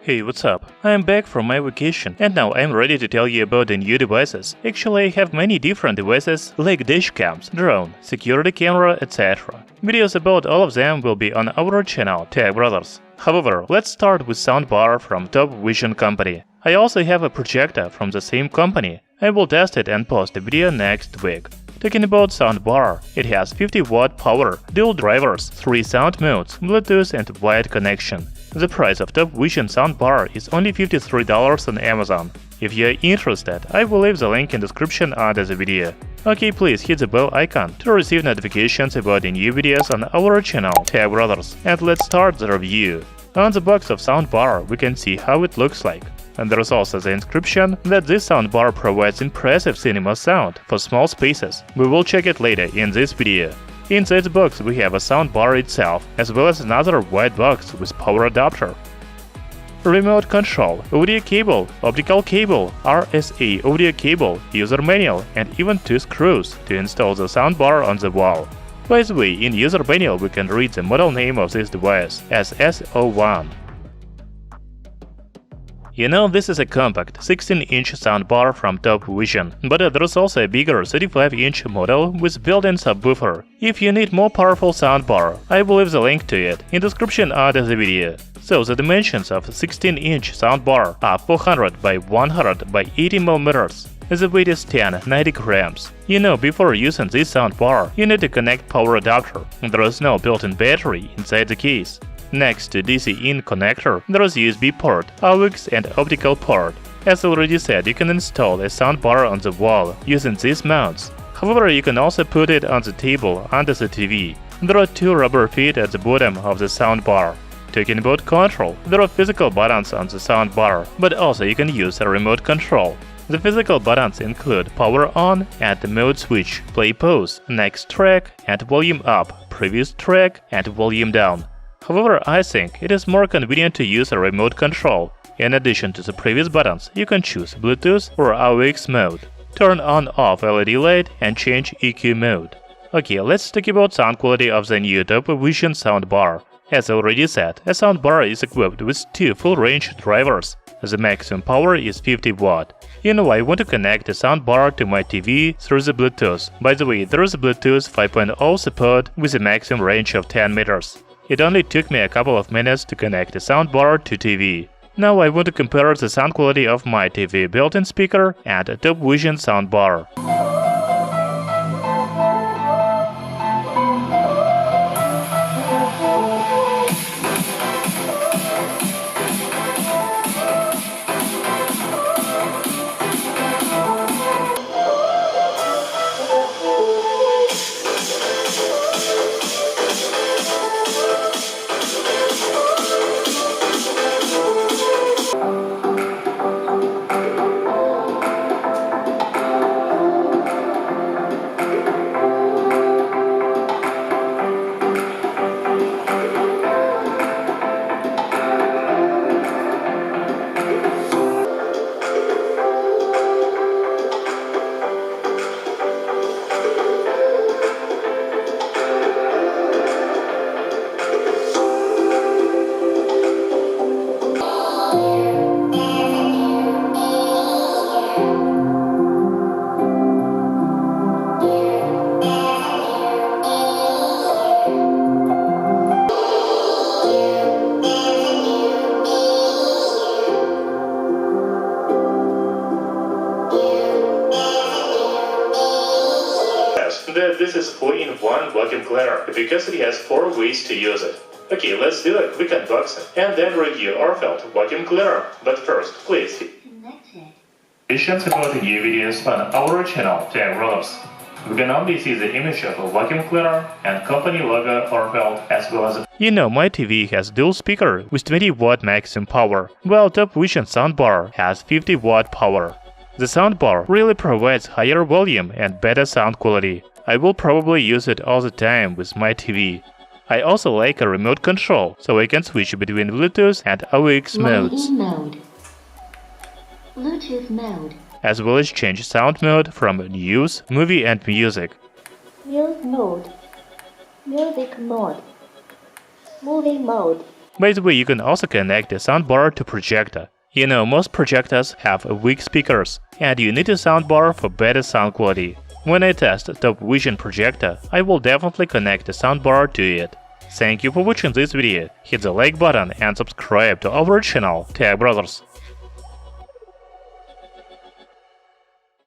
Hey, what's up? I am back from my vacation and now I'm ready to tell you about the new devices. Actually, I have many different devices like dashcams, drone, security camera, etc. Videos about all of them will be on our channel, Tech Brothers. However, let's start with soundbar from TOPVISION company. I also have a projector from the same company. I will test it and post a video next week. Talking about soundbar, it has 50-watt power, dual drivers, 3 sound modes, Bluetooth and wired connection. The price of TOPVISION soundbar is only $53 on Amazon. If you are interested, I will leave the link in description under the video. Okay, please hit the bell icon to receive notifications about the new videos on our channel, Tech Brothers. And let's start the review. On the box of soundbar, we can see how it looks like. And there is also the inscription that this soundbar provides impressive cinema sound for small spaces. We will check it later in this video. Inside the box we have a soundbar itself, as well as another white box with power adapter. Remote control, audio cable, optical cable, RSA audio cable, user manual, and even 2 screws to install the soundbar on the wall. By the way, in user manual we can read the model name of this device, SS01. You know, this is a compact 16-inch soundbar from TOPVISION, but there is also a bigger 35-inch model with built-in subwoofer. If you need more powerful soundbar, I will leave the link to it in description under the video. So the dimensions of 16-inch soundbar are 400 by 100 by 80 mm. The weight is 90 grams. You know, before using this soundbar, you need to connect power adapter. There is no built-in battery inside the case. Next to DC-in connector, there is USB port, AUX and optical port. As already said, you can install a soundbar on the wall using these mounts. However, you can also put it on the table under the TV. There are 2 rubber feet at the bottom of the soundbar. Talking about control, there are physical buttons on the soundbar, but also you can use a remote control. The physical buttons include power on and the mode switch, play pause, next track and volume up, previous track and volume down. However, I think it is more convenient to use a remote control. In addition to the previous buttons, you can choose Bluetooth or AUX mode, turn on/off LED light and change EQ mode. Okay, let's talk about sound quality of the new TOPVISION soundbar. As already said, a soundbar is equipped with 2 full-range drivers. The maximum power is 50 watt. You know, I want to connect the soundbar to my TV through the Bluetooth. By the way, there is a Bluetooth 5.0 support with a maximum range of 10 meters. It only took me a couple of minutes to connect the soundbar to TV. Now I want to compare the sound quality of my TV built-in speaker and a TOPVISION soundbar. This is 4-in-1 vacuum cleaner because it has 4 ways to use it. Okay, let's do a quick unboxing and then review our felt vacuum cleaner. But first, please questions about the new videos on our channel, Tech Brothers. We can only see the image of a vacuum cleaner and company logo or felt as well as You know, my TV has dual speaker with 20 watt maximum power, while TOPVISION soundbar has 50 watt power. The soundbar really provides higher volume and better sound quality. I will probably use it all the time with my TV. I also like a remote control, so I can switch between Bluetooth and AUX modes. Bluetooth mode. As well as change sound mode from news, movie and music. News mode. Music mode. Movie mode. By the way, you can also connect the soundbar to projector. You know, most projectors have weak speakers, and you need a soundbar for better sound quality. When I test TOPVISION projector, I will definitely connect the soundbar to it. Thank you for watching this video. Hit the like button and subscribe to our channel, Tech Brothers.